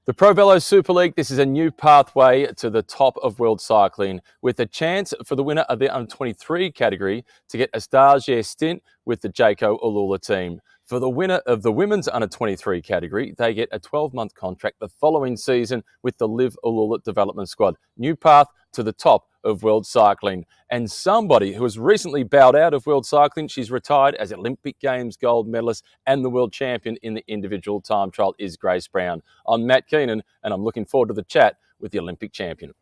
The ProVelo Super League, this is a new pathway to the top of world cycling with a chance for the winner of the under-23 category to get a stage stint with the Jayco Ulula team. For the winner of the women's under-23 category, they get a 12-month contract the following season with the Live Ulula Development Squad. New path to the top of world cycling. And somebody who has recently bowed out of world cycling, she's retired as Olympic Games gold medalist and the world champion in the individual time trial, is Grace Brown. I'm Matt Keenan, and I'm looking forward to the chat with the Olympic champion.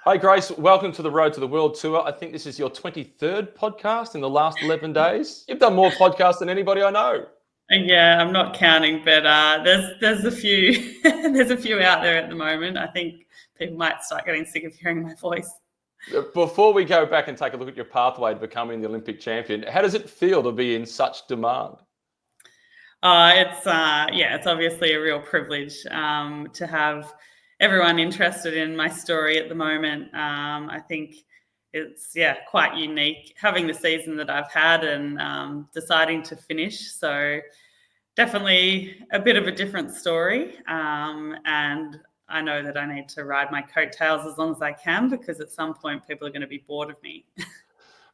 Hi, Grace. Welcome to the Road to the World Tour. I think this is your 23rd podcast in the last 11 days. You've done more podcasts than anybody I know. Yeah, I'm not counting, but there's a few there's a few out there at the moment. I think people might start getting sick of hearing my voice. Before we go back and take a look at your pathway to becoming the Olympic champion, how does it feel to be in such demand? It's obviously a real privilege to have everyone interested in my story at the moment. I think it's quite unique having the season that I've had and deciding to finish. So definitely a bit of a different story. And I know that I need to ride my coattails as long as I can, because at some point people are going to be bored of me.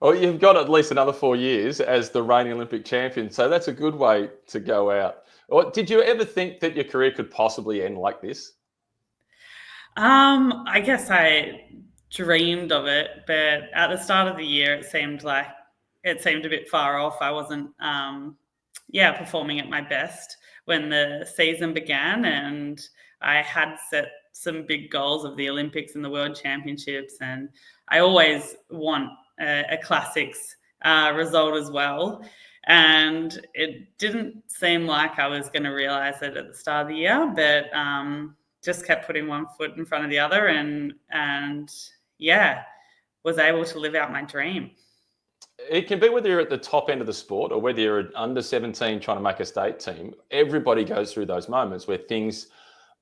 Well, you've got at least another 4 years as the reigning Olympic champion, so that's a good way to go out. Did you ever think that your career could possibly end like this? I guess I dreamed of it, but at the start of the year, it seemed a bit far off. I wasn't, performing at my best when the season began, and I had set some big goals of the Olympics and the World Championships, and I always want a classics result as well. And it didn't seem like I was going to realize it at the start of the year, but just kept putting one foot in front of the other and was able to live out my dream. It can be whether you're at the top end of the sport or whether you're under 17 trying to make a state team. Everybody goes through those moments where things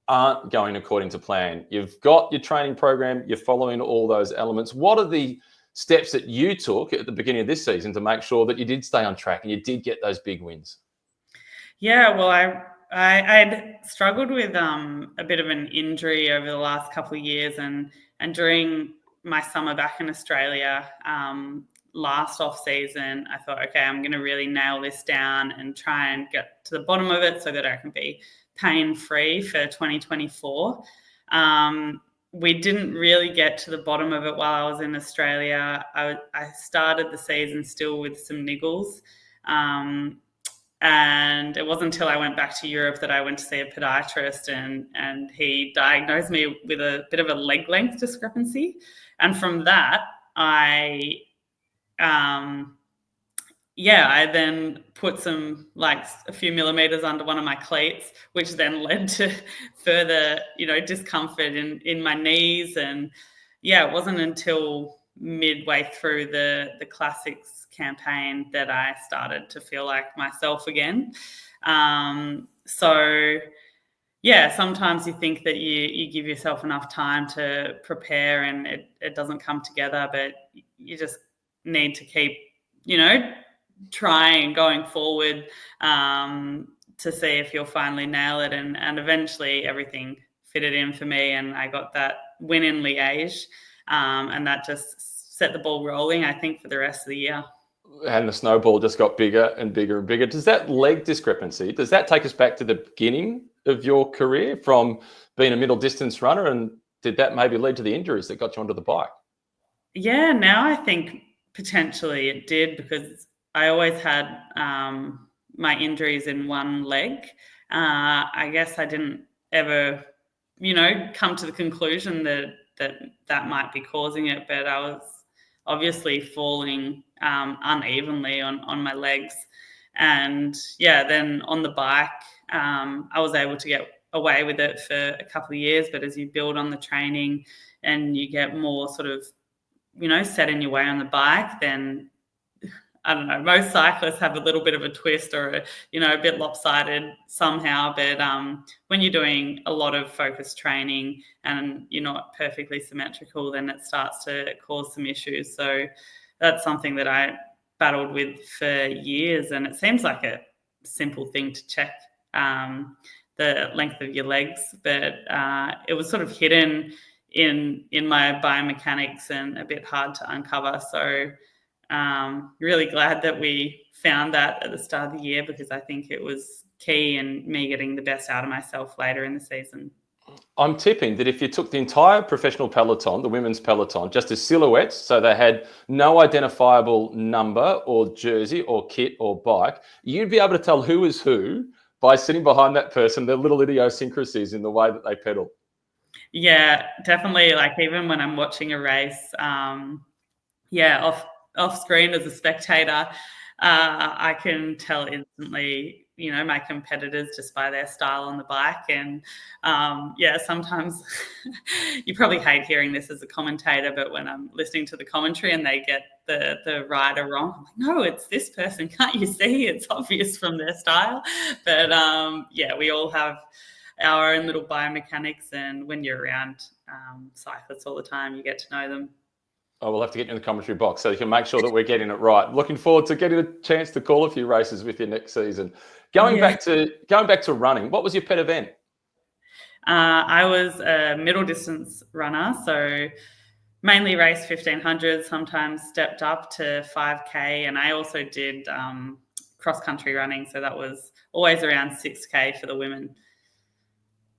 aren't going according to plan. You've got your training program, you're following all those elements. What are the steps that you took at the beginning of this season to make sure that you did stay on track and you did get those big wins? Yeah, well, I'd struggled with a bit of an injury over the last couple of years, and during my summer back in Australia, last off season, I thought, okay, I'm going to really nail this down and try and get to the bottom of it so that I can be pain-free for 2024. We didn't really get to the bottom of it while I was in Australia. I started the season still with some niggles. And it wasn't until I went back to Europe that I went to see a podiatrist, and he diagnosed me with a bit of a leg length discrepancy. And from that, I then put some, a few millimeters under one of my cleats, which then led to further, discomfort in my knees. And it wasn't until midway through the classics campaign that I started to feel like myself again. Sometimes you think that you give yourself enough time to prepare and it doesn't come together, but you just need to keep, trying going forward to see if you'll finally nail it. And eventually everything fitted in for me, and I got that win in Liège, and that just set the ball rolling, I think, for the rest of the year. And the snowball just got bigger and bigger and bigger. Does that leg discrepancy, does that take us back to the beginning of your career from being a middle distance runner? And did that maybe lead to the injuries that got you onto the bike? Yeah, now I think potentially it did, because I always had my injuries in one leg. I guess I didn't ever, come to the conclusion that might be causing it, but I was obviously falling unevenly on my legs. And then on the bike, I was able to get away with it for a couple of years, but as you build on the training and you get more sort of, set in your way on the bike, then I don't know, most cyclists have a little bit of a twist or a bit lopsided somehow. But when you're doing a lot of focused training and you're not perfectly symmetrical, then it starts to cause some issues. So that's something that I battled with for years. And it seems like a simple thing to check the length of your legs, but it was sort of hidden in my biomechanics and a bit hard to uncover. So really glad that we found that at the start of the year, because I think it was key in me getting the best out of myself later in the season. I'm tipping that if you took the entire professional peloton, the women's peloton, just as silhouettes, so they had no identifiable number or jersey or kit or bike, you'd be able to tell who is who by sitting behind that person, their little idiosyncrasies in the way that they pedal. Yeah, definitely. Like even when I'm watching a race, off screen as a spectator, I can tell instantly, my competitors just by their style on the bike. And sometimes you probably hate hearing this as a commentator, but when I'm listening to the commentary and they get the rider wrong, I'm like, no, it's this person. Can't you see? It's obvious from their style. But we all have our own little biomechanics, and when you're around cyclists all the time, you get to know them. Oh, we'll have to get you in the commentary box so you can make sure that we're getting it right. Looking forward to getting a chance to call a few races with you next season. Going back to running, what was your pet event? I was a middle distance runner, so mainly raced 1500, sometimes stepped up to 5K, and I also did cross country running, so that was always around 6K for the women.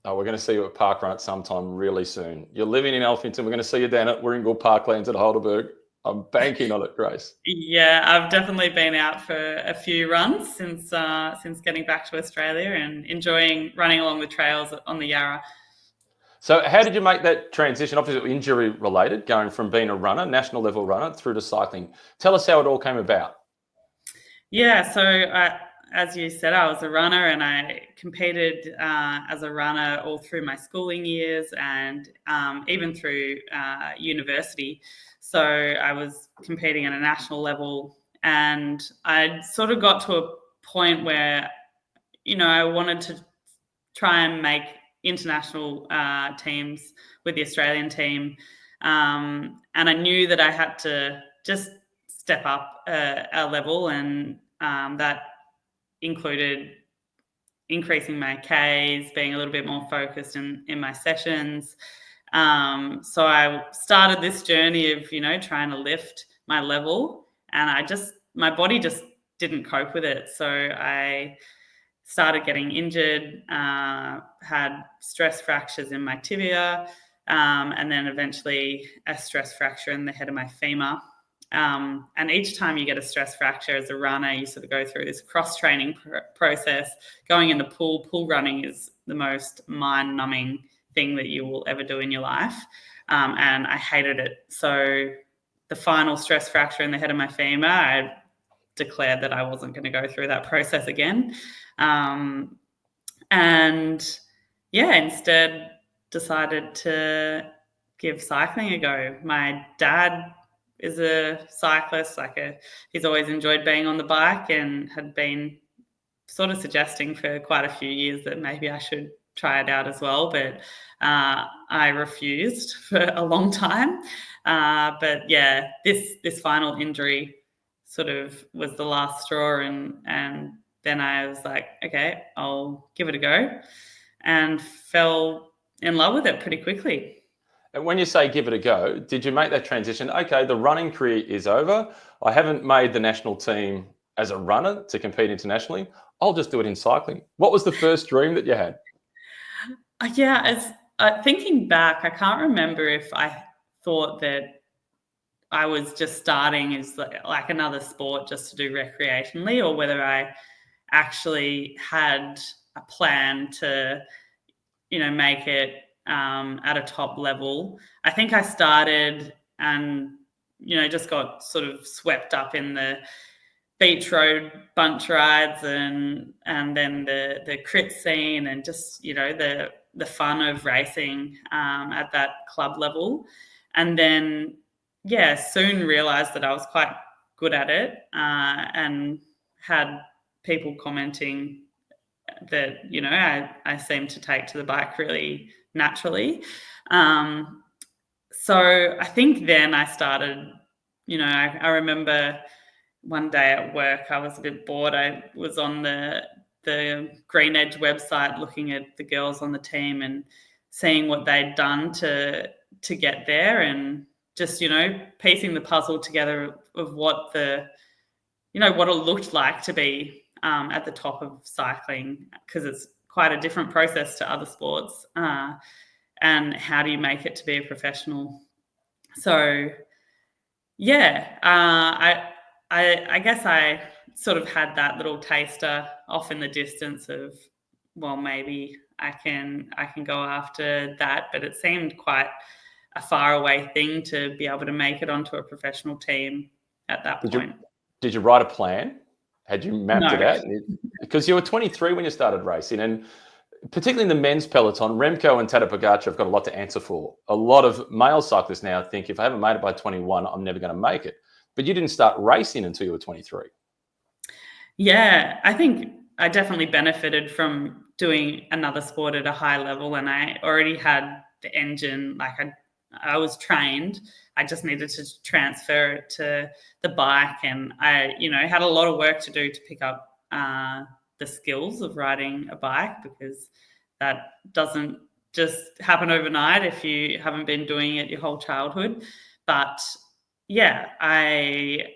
Oh, we're going to see you at Parkrun at some time really soon. You're living in Alphington. We're going to see you down at Warringal Parklands at Heidelberg. I'm banking on it, Grace. Yeah, I've definitely been out for a few runs since getting back to Australia and enjoying running along the trails on the Yarra. So how did you make that transition, obviously injury related, going from being a runner, national level runner, through to cycling? Tell us how it all came about. Yeah, so as you said, I was a runner, and I competed as a runner all through my schooling years and even through university. So I was competing at a national level, and I sort of got to a point where, I wanted to try and make international teams with the Australian team. And I knew that I had to just step up a level, and that included increasing my Ks, being a little bit more focused in my sessions. So I started this journey of, trying to lift my level, and my body just didn't cope with it. So I started getting injured, had stress fractures in my tibia, and then eventually a stress fracture in the head of my femur. And each time you get a stress fracture as a runner, you sort of go through this cross-training process. Going in the pool running is the most mind-numbing thing that you will ever do in your life. And I hated it. So the final stress fracture in the head of my femur, I declared that I wasn't going to go through that process again. Instead decided to give cycling a go. My dad is a cyclist, he's always enjoyed being on the bike and had been sort of suggesting for quite a few years that maybe I should try it out as well, but I refused for a long time. This final injury sort of was the last straw, and then I was like, okay, I'll give it a go, and fell in love with it pretty quickly. And when you say give it a go, did you make that transition? Okay, the running career is over. I haven't made the national team as a runner to compete internationally. I'll just do it in cycling. What was the first dream that you had? Thinking back, I can't remember if I thought that I was just starting as like another sport just to do recreationally, or whether I actually had a plan to, make it at a top level. I think I started and, just got sort of swept up in the beach road bunch rides and then the crit scene and just, you know, the fun of racing at that club level. And then, yeah, soon realised that I was quite good at it and had people commenting that, you know, I seemed to take to the bike really naturally. So I think then I started, you know, I remember one day at work, I was a bit bored. I was on the Green Edge website looking at the girls on the team and seeing what they'd done to get there, and just, you know, piecing the puzzle together of what what it looked like to be at the top of cycling, because it's quite a different process to other sports. And how do you make it to be a professional? So, yeah, I guess I sort of had that little taster off in the distance of, well, maybe I can go after that, but it seemed quite a far away thing to be able to make it onto a professional team at that point. Did you write a plan? Had you mapped it No. out? Because you were 23 when you started racing, and particularly in the men's peloton, Remco and Tadej Pogacar have got a lot to answer for. A lot of male cyclists now think, if I haven't made it by 21, I'm never going to make it. But you didn't start racing until you were 23. Yeah, I think I definitely benefited from doing another sport at a high level, and I already had the engine. Like I was trained. I just needed to transfer it to the bike, and I, you know, had a lot of work to do to pick up the skills of riding a bike, because that doesn't just happen overnight if you haven't been doing it your whole childhood. But yeah, I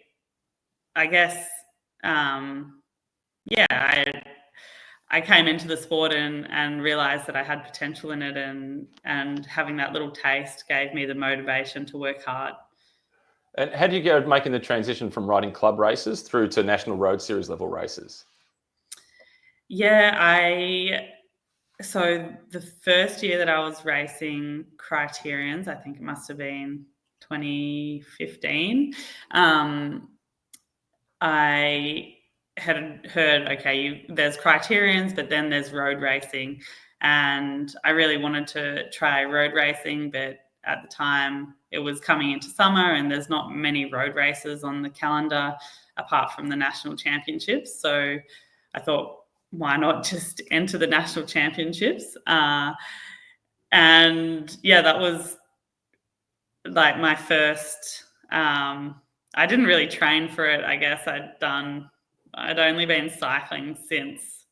guess I came into the sport and realized that I had potential in it, and having that little taste gave me the motivation to work hard. And how do you go making the transition from riding club races through to National Road Series level races? Yeah, so the first year that I was racing Criterions, I think it must have been 2015, I had heard, okay, there's Criterions, but then there's road racing. And I really wanted to try road racing, but at the time it was coming into summer and there's not many road races on the calendar apart from the national championships. So I thought, why not just enter the national championships? And yeah, that was like my first, I didn't really train for it. I guess I'd only been cycling since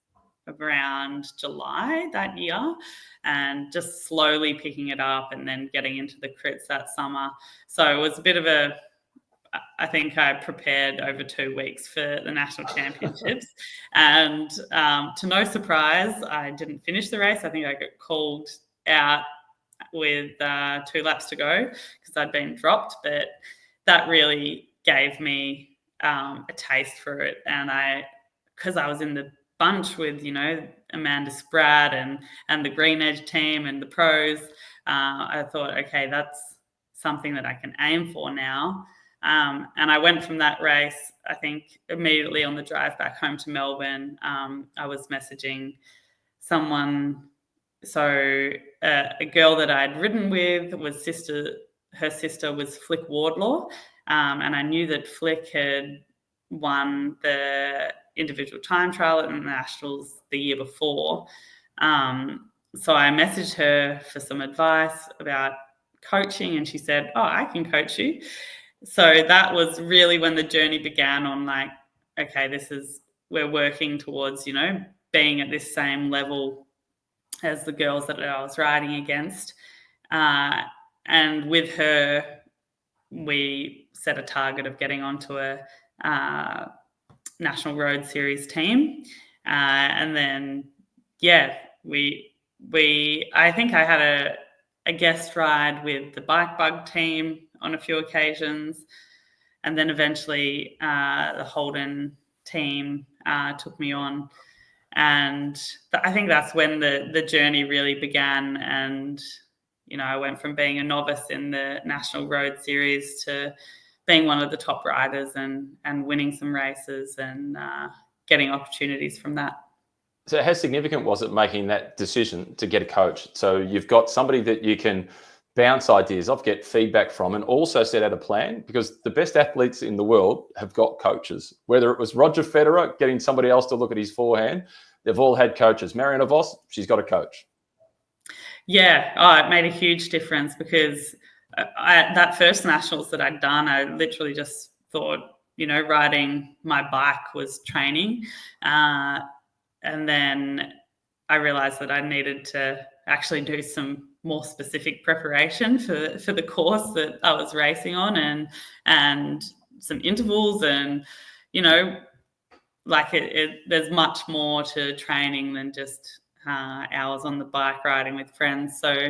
around July that year, and just slowly picking it up and then getting into the crits that summer. So it was a bit of I think I prepared over 2 weeks for the national championships. And to no surprise, I didn't finish the race. I think I got called out with 2 laps to go because I'd been dropped, but that really gave me a taste for it. And because I was in the bunch with, you know, Amanda Spratt and the Green Edge team and the pros, I thought, okay, that's something that I can aim for now. And I went from that race, I think immediately on the drive back home to Melbourne, I was messaging someone. So a girl that I'd ridden with her sister was Flick Wardlaw. And I knew that Flick had won the individual time trial at the Nationals the year before. So I messaged her for some advice about coaching, and she said, oh, I can coach you. So that was really when the journey began on, like, okay, we're working towards, you know, being at this same level as the girls that I was riding against. And with her, we set a target of getting onto a National Road Series team. And then, yeah, I think I had a guest ride with the Bike Bug team on a few occasions. And then eventually the Holden team took me on. And I think that's when the journey really began. And, you know, I went from being a novice in the National Road Series to being one of the top riders and winning some races and getting opportunities from that. So how significant was it making that decision to get a coach? So you've got somebody that you can bounce ideas off, get feedback from, and also set out a plan, because the best athletes in the world have got coaches. Whether it was Roger Federer getting somebody else to look at his forehand, they've all had coaches. Marianne Vos, she's got a coach. Yeah, it made a huge difference, because that first nationals that I'd done, I literally just thought, riding my bike was training. And then I realized that I needed to actually do some more specific preparation for the course that I was racing on, and some intervals, and, there's much more to training than just hours on the bike riding with friends. So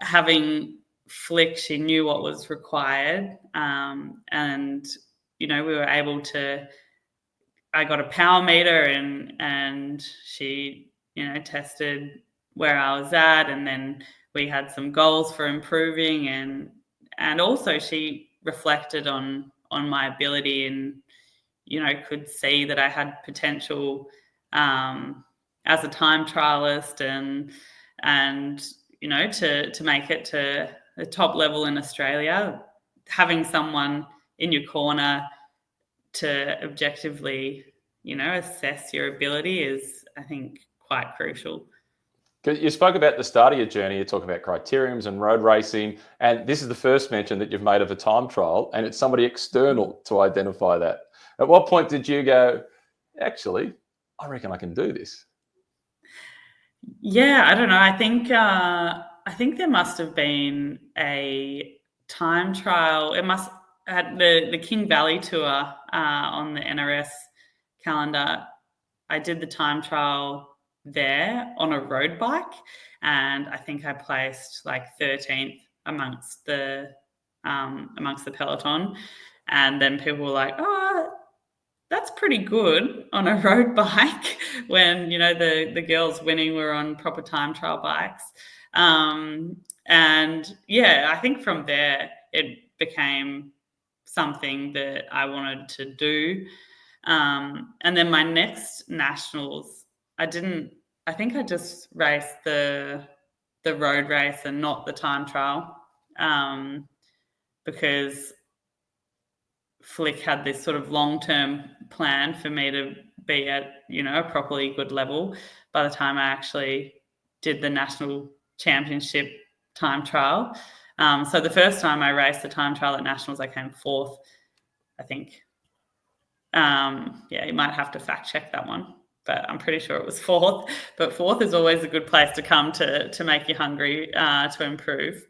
having Flick, she knew what was required, and we were able to. I got a power meter, and she tested where I was at, and then we had some goals for improving, and also she reflected on my ability, and could see that I had potential as a time trialist, and to make it to the top level in Australia. Having someone in your corner to objectively, assess your ability is, I think, quite crucial. You spoke about the start of your journey. You talk about criteriums and road racing, and this is the first mention that you've made of a time trial, and it's somebody external to identify that. At what point did you go, actually, I reckon I can do this? Yeah, I don't know. I think there must have been a time trial. It must at the King Valley tour on the NRS calendar. I did the time trial there on a road bike, and I think I placed like 13th amongst the peloton. And then people were like, "Oh, that's pretty good on a road bike," when the girls winning were on proper time trial bikes. And yeah, I think from there it became something that I wanted to do. And then my next nationals, I think I just raced the road race and not the time trial, because Flick had this sort of long-term plan for me to be at, a properly good level by the time I actually did the national championship time trial. So the first time I raced the time trial at nationals, I came 4th, I think. You might have to fact check that one, but I'm pretty sure it was 4th. But 4th is always a good place to come to make you hungry to improve.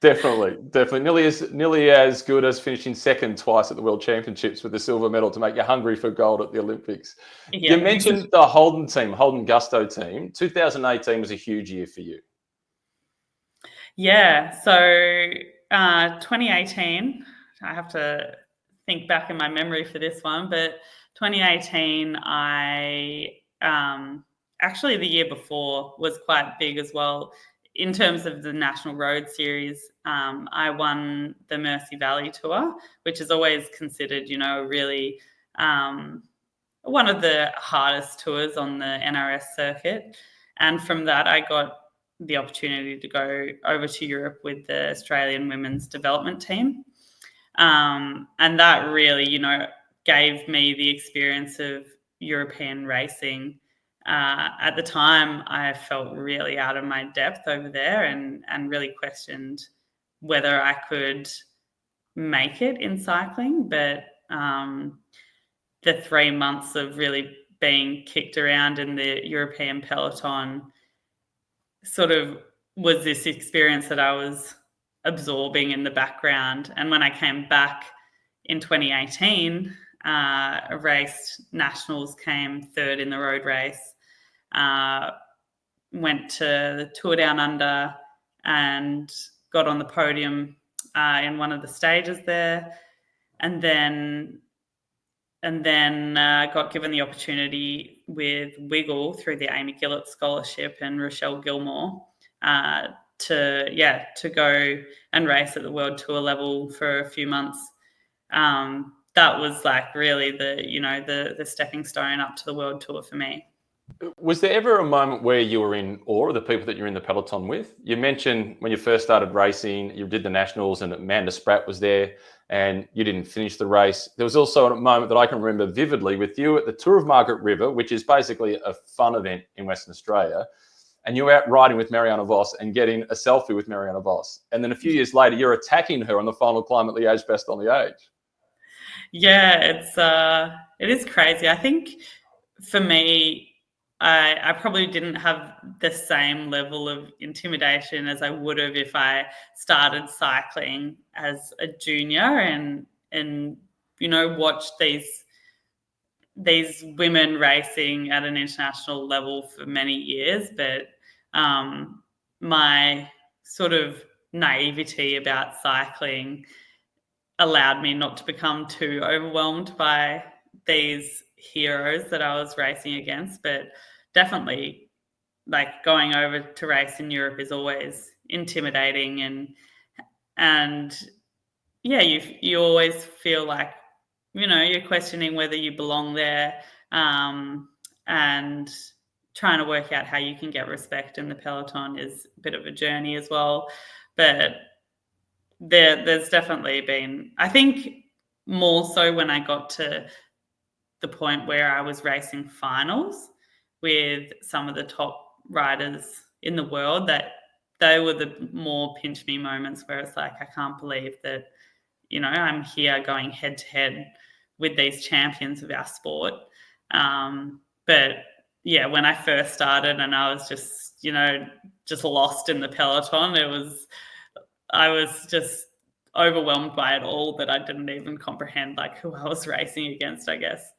Definitely. Nearly as good as finishing second twice at the World Championships with the silver medal to make you hungry for gold at the Olympics. Yeah. You mentioned the Holden Gusto team. 2018 was a huge year for you. Yeah. So 2018, I have to think back in my memory for this one, but 2018, I actually the year before was quite big as well. In terms of the National Road Series, I won the Mersey Valley Tour, which is always considered, really one of the hardest tours on the NRS circuit. And from that, I got the opportunity to go over to Europe with the Australian women's development team. And that really, gave me the experience of European racing. At the time, I felt really out of my depth over there, and really questioned whether I could make it in cycling. But the 3 months of really being kicked around in the European peloton sort of was this experience that I was absorbing in the background. And when I came back in 2018, raced nationals, came 3rd in the road race. Went to the Tour Down Under and got on the podium in one of the stages there, and then got given the opportunity with Wiggle through the Amy Gillett Scholarship and Rochelle Gilmore to go and race at the World Tour level for a few months that was like really the stepping stone up to the world tour for me. Was there ever a moment where you were in awe of the people that you're in the peloton with? You mentioned when you first started racing, you did the nationals and Amanda Spratt was there and you didn't finish the race. There was also a moment that I can remember vividly with you at the Tour of Margaret River, which is basically a fun event in Western Australia. And you were out riding with Marianne Vos and getting a selfie with Marianne Vos. And then a few years later, you're attacking her on the final climb at Liège Bastogne Liège. Yeah, it is crazy. I think for me, I probably didn't have the same level of intimidation as I would have if I started cycling as a junior and watched these women racing at an international level for many years. But my sort of naivety about cycling allowed me not to become too overwhelmed by these heroes that I was racing against. But definitely, like, going over to race in Europe is always intimidating, and yeah, you always feel like, you're questioning whether you belong there, and trying to work out how you can get respect in the peloton is a bit of a journey as well. But there's definitely been, I think, more so when I got to the point where I was racing finals with some of the top riders in the world, that they were the more pinch me moments where it's like, I can't believe that, I'm here going head to head with these champions of our sport. But yeah, when I first started and I was just lost in the peloton, I was just overwhelmed by it all, that I didn't even comprehend like who I was racing against, I guess.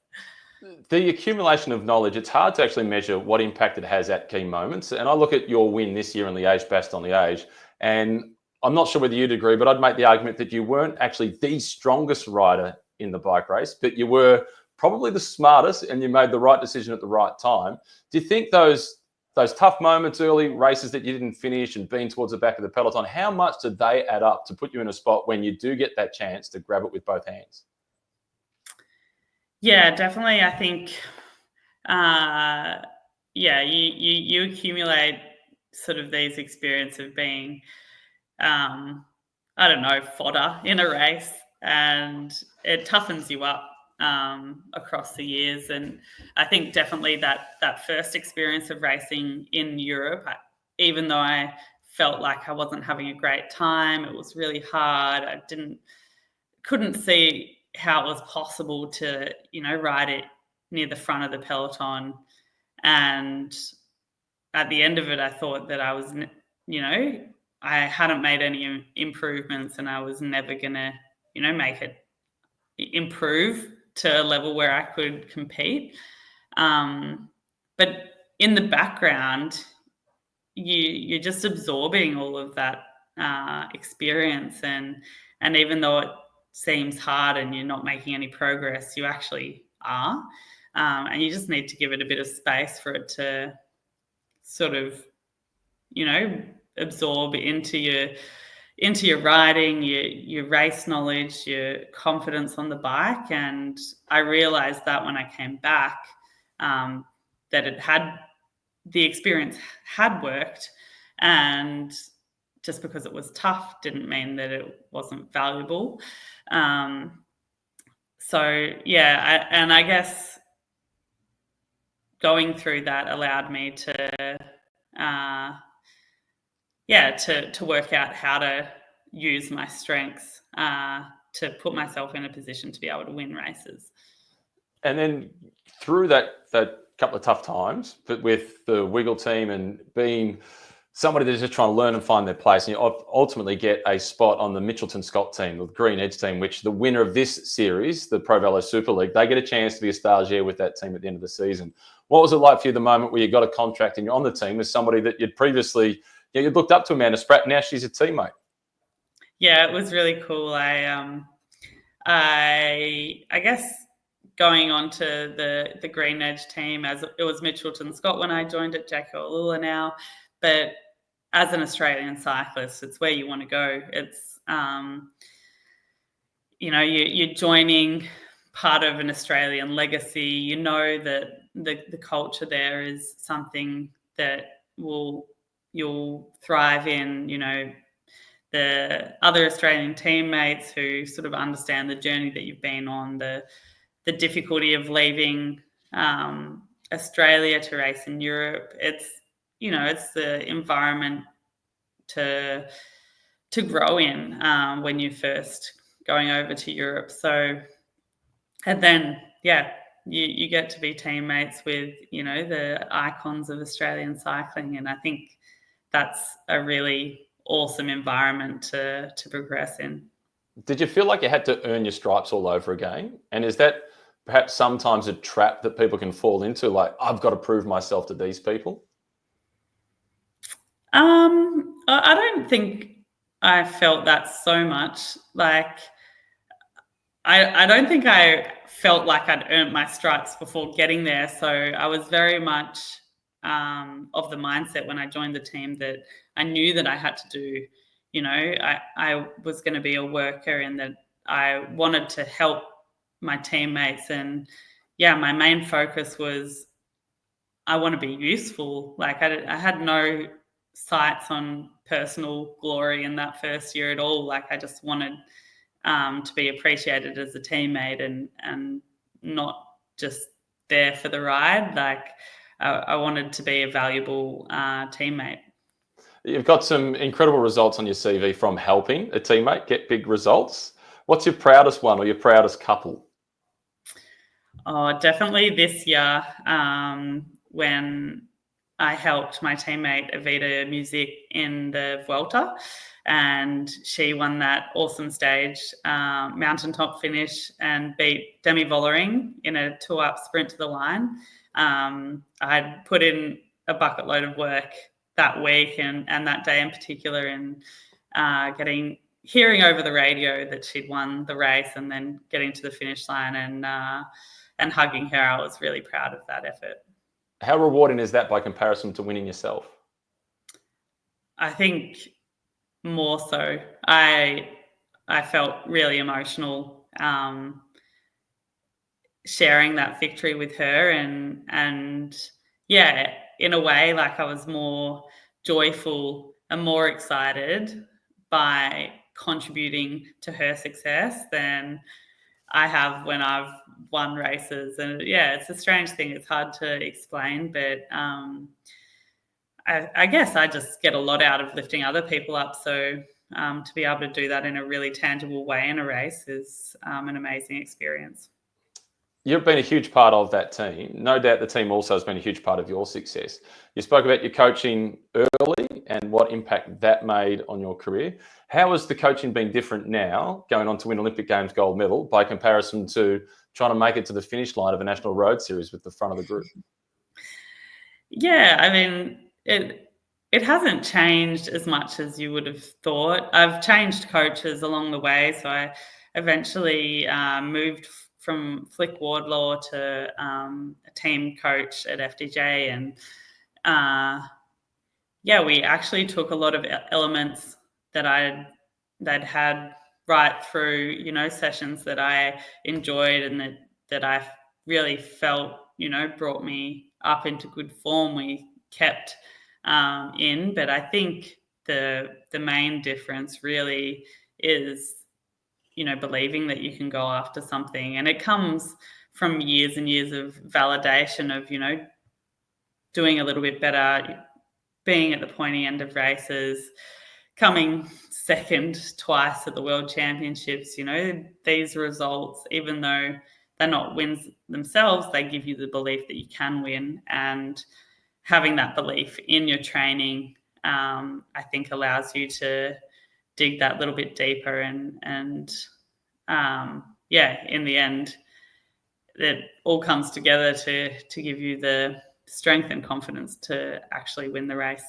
The accumulation of knowledge, it's hard to actually measure what impact it has at key moments. And I look at your win this year in Liège Bastogne Liège, and I'm not sure whether you'd agree, but I'd make the argument that you weren't actually the strongest rider in the bike race, but you were probably the smartest and you made the right decision at the right time. Do you think those tough moments, early races that you didn't finish and being towards the back of the peloton, how much did they add up to put you in a spot when you do get that chance to grab it with both hands? Yeah, definitely. I think, you accumulate sort of these experiences of being, I don't know, fodder in a race, and it toughens you up across the years. And I think definitely that first experience of racing in Europe, even though I felt like I wasn't having a great time, it was really hard. I couldn't see how it was possible to, ride it near the front of the peloton. And at the end of it, I thought that I was, I hadn't made any improvements and I was never going to, make it improve to a level where I could compete. But in the background, you're just absorbing all of that experience. And even though it seems hard and you're not making any progress, you actually are. And you just need to give it a bit of space for it to sort of, absorb into your riding, your race knowledge, your confidence on the bike. And I realized that when I came back, that the experience had worked, and just because it was tough didn't mean that it wasn't valuable. So yeah, I guess going through that allowed me to work out how to use my strengths to put myself in a position to be able to win races. And then through that couple of tough times, but with the Wiggle team and being somebody that's just trying to learn and find their place, and you ultimately get a spot on the Mitchelton Scott team, the Green Edge team, which the winner of this series, the ProVelo Super League, they get a chance to be a stagiaire with that team at the end of the season. What was it like for you the moment where you got a contract and you're on the team with somebody that you'd previously, you'd looked up to, Amanda Spratt, now she's a teammate? Yeah, it was really cool. I guess going on to the Green Edge team, as it was Mitchelton Scott when I joined at Jacko Alula now, but as an Australian cyclist, it's where you want to go. you're joining part of an Australian legacy. You know that the culture there is something that you'll thrive in. The other Australian teammates who sort of understand the journey that you've been on, the difficulty of leaving Australia to race in Europe. It's the environment to grow in when you're first going over to Europe. So, and then you get to be teammates with the icons of Australian cycling, and I think that's a really awesome environment to progress in. Did you feel like you had to earn your stripes all over again? And is that perhaps sometimes a trap that people can fall into? Like, I've got to prove myself to these people? I don't think I felt that so much. Like, I don't think I felt like I'd earned my stripes before getting there. So I was very much of the mindset when I joined the team that I knew that I had to do. I was going to be a worker, and that I wanted to help my teammates. And my main focus was I want to be useful. Like, I had no sights on personal glory in that first year at all. Like, I just wanted to be appreciated as a teammate and not just there for the ride. Like, I wanted to be a valuable teammate. You've got some incredible results on your CV from helping a teammate get big results. What's your proudest one or your proudest couple? Oh, definitely this year when I helped my teammate Evita Music in the Vuelta, and she won that awesome stage mountaintop finish and beat Demi Vollering in a 2-up sprint to the line. I'd put in a bucket load of work that week and that day in particular, and hearing over the radio that she'd won the race, and then getting to the finish line and hugging her. I was really proud of that effort. How rewarding is that by comparison to winning yourself? I think more so. I felt really emotional sharing that victory with her, and in a way, like, I was more joyful and more excited by contributing to her success than I have when I've won races. And it's a strange thing. It's hard to explain, but I guess I just get a lot out of lifting other people up. So to be able to do that in a really tangible way in a race is an amazing experience. You've been a huge part of that team. No doubt the team also has been a huge part of your success. You spoke about your coaching early and what impact that made on your career. How has the coaching been different now, going on to win Olympic Games gold medal, by comparison to trying to make it to the finish line of a National Road Series with the front of the group? Yeah, I mean, it hasn't changed as much as you would have thought. I've changed coaches along the way. So I eventually moved from Flick Wardlaw to a team coach at FDJ. And we actually took a lot of elements that I'd had right through, sessions that I enjoyed and that I really felt, brought me up into good form. We kept in, but I think the main difference really is believing that you can go after something. And it comes from years and years of validation of, doing a little bit better, being at the pointy end of races, coming second twice at the World Championships. These results, even though they're not wins themselves, they give you the belief that you can win. And having that belief in your training, I think allows you to dig that little bit deeper and in the end, it all comes together to give you the strength and confidence to actually win the race.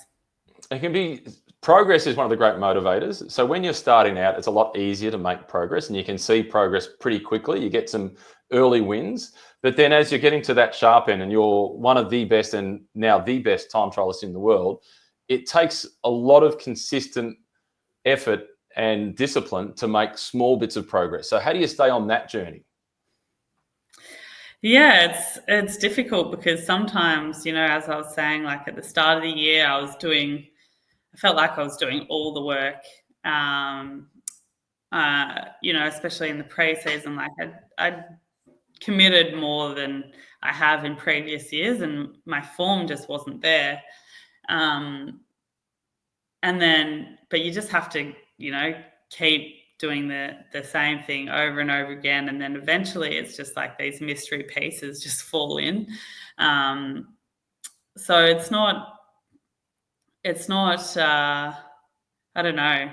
Progress is one of the great motivators. So when you're starting out, it's a lot easier to make progress, and you can see progress pretty quickly. You get some early wins, but then as you're getting to that sharp end and you're one of the best and now the best time trialists in the world, it takes a lot of consistent effort and discipline to make small bits of progress. So how do you stay on that journey? Yeah, it's difficult because sometimes, as I was saying, like at the start of the year, I felt like I was doing all the work. Especially in the pre-season, like I'd committed more than I have in previous years, and my form just wasn't there. But you just have to, keep doing the same thing over and over again, and then eventually it's just like these mystery pieces just fall in. So it's not. I don't know.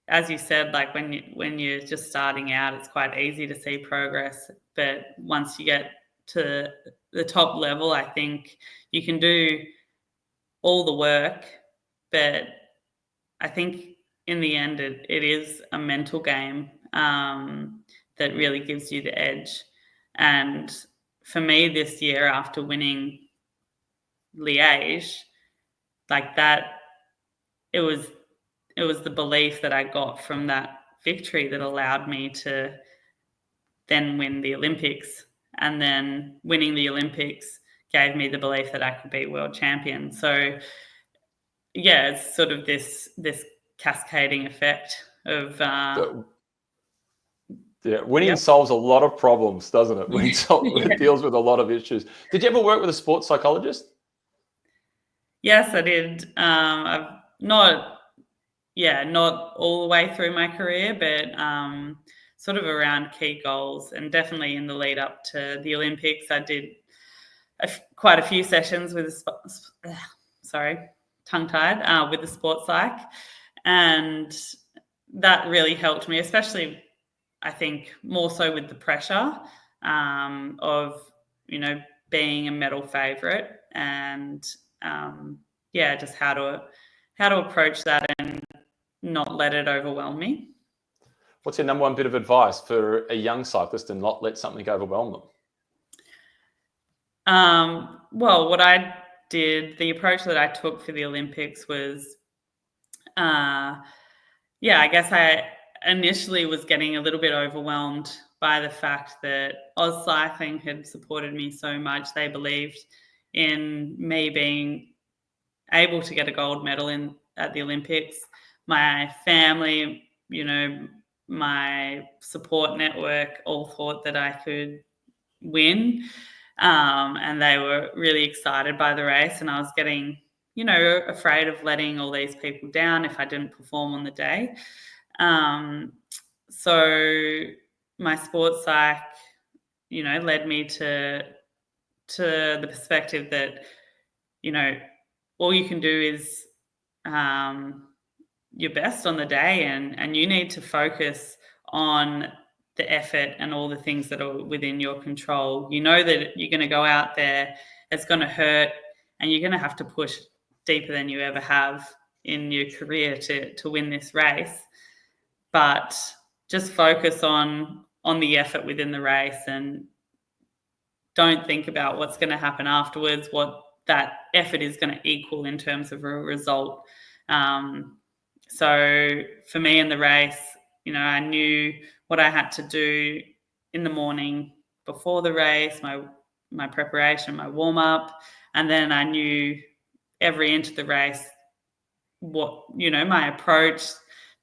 As you said, like when you're just starting out, it's quite easy to see progress. But once you get to the top level, I think you can do all the work. But I think in the end, it is a mental game that really gives you the edge. And for me this year, after winning Liège, like that, it was the belief that I got from that victory that allowed me to then win the Olympics. And then winning the Olympics gave me the belief that I could be world champion. So yeah, it's sort of this cascading effect of winning solves a lot of problems, doesn't it? It deals with a lot of issues. Did you ever work with a sports psychologist? Yes, I did. I've not all the way through my career, but sort of around key goals, and definitely in the lead up to the Olympics, I did quite a few sessions with with the sports psych, and that really helped me, especially I think more so with the pressure of being a medal favourite, and just how to approach that and not let it overwhelm me. What's your number one bit of advice for a young cyclist and not let something overwhelm them? Well, what I did, the approach that I took for the Olympics was, I guess I initially was getting a little bit overwhelmed by the fact that Oz Cycling had supported me so much. They believed in me being able to get a gold medal at the Olympics. My family, my support network all thought that I could win. And they were really excited by the race, and I was getting, afraid of letting all these people down if I didn't perform on the day. So my sports psych, led me to the perspective that, all you can do is your best on the day, and you need to focus on the effort and all the things that are within your control. You know that you're going to go out there, it's going to hurt, and you're going to have to push deeper than you ever have in your career to win this race. But just focus on the effort within the race, and don't think about what's going to happen afterwards, what that effort is going to equal in terms of a result. So for me in the race, I knew what I had to do in the morning before the race, my preparation, my warm-up, and then I knew every inch of the race, what, my approach,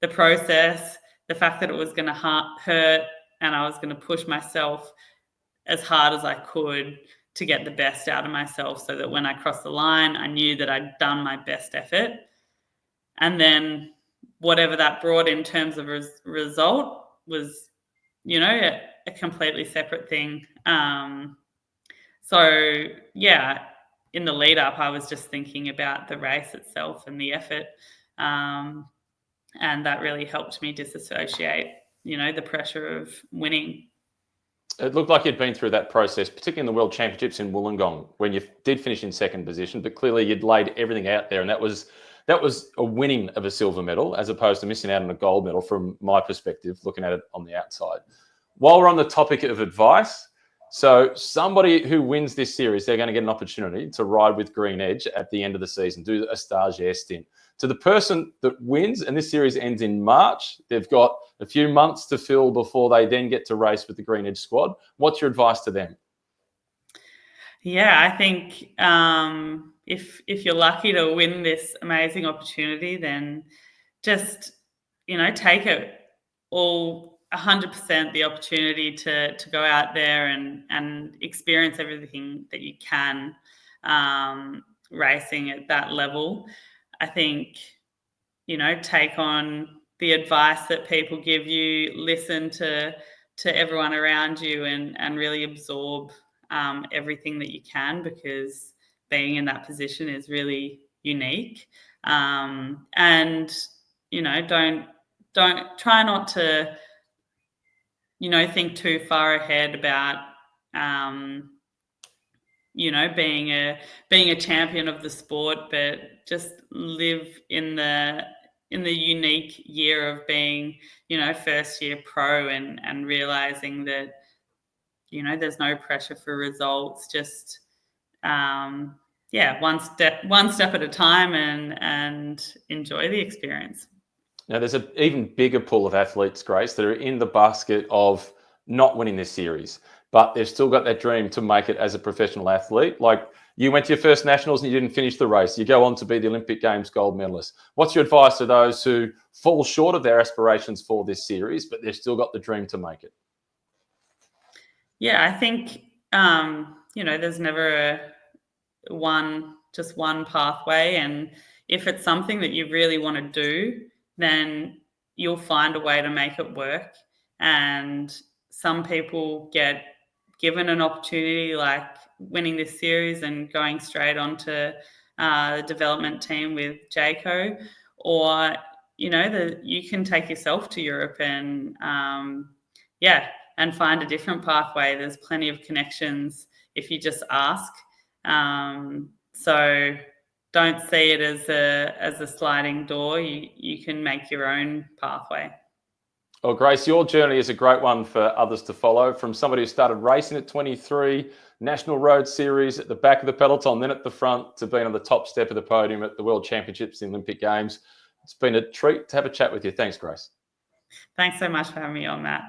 the process, the fact that it was going to hurt, and I was going to push myself as hard as I could to get the best out of myself, so that when I crossed the line, I knew that I'd done my best effort. And then whatever that brought in terms of result was, a completely separate thing. So yeah, in the lead up, I was just thinking about the race itself and the effort. And that really helped me disassociate, the pressure of winning. It looked like you'd been through that process, particularly in the World Championships in Wollongong, when you did finish in second position, but clearly you'd laid everything out there, and that was a winning of a silver medal as opposed to missing out on a gold medal from my perspective, looking at it on the outside. While we're on the topic of advice, So somebody who wins this series, they're going to get an opportunity to ride with Green Edge at the end of the season, do a stagiaire stint. To the person that wins, and this series ends in March, they've got a few months to fill before they then get to race with the Green Edge squad. What's your advice to them? Yeah, I think if you're lucky to win this amazing opportunity, then just take it all 100% the opportunity to go out there and experience everything that you can racing at that level. I think take on the advice that people give you, listen to everyone around you, and really absorb everything that you can, because being in that position is really unique. And don't try not to think too far ahead about being a champion of the sport, but just live in the unique year of being first year pro, and realizing that there's no pressure for results, just one step at a time, and enjoy the experience. Now, there's an even bigger pool of athletes, Grace, that are in the basket of not winning this series, but they've still got that dream to make it as a professional athlete. Like, you went to your first nationals and you didn't finish the race. You go on to be the Olympic Games gold medalist. What's your advice to those who fall short of their aspirations for this series, but they've still got the dream to make it? Yeah, I think, there's never just one pathway. And if it's something that you really want to do, then you'll find a way to make it work. And some people get given an opportunity like winning this series and going straight onto the development team with Jayco, or you can take yourself to Europe and and find a different pathway. There's plenty of connections if you just ask. So don't see it as a sliding door. You can make your own pathway. Well, Grace, your journey is a great one for others to follow. From somebody who started racing at 23, National Road Series at the back of the peloton, then at the front, to being on the top step of the podium at the World Championships and Olympic Games. It's been a treat to have a chat with you. Thanks, Grace. Thanks so much for having me on, Matt.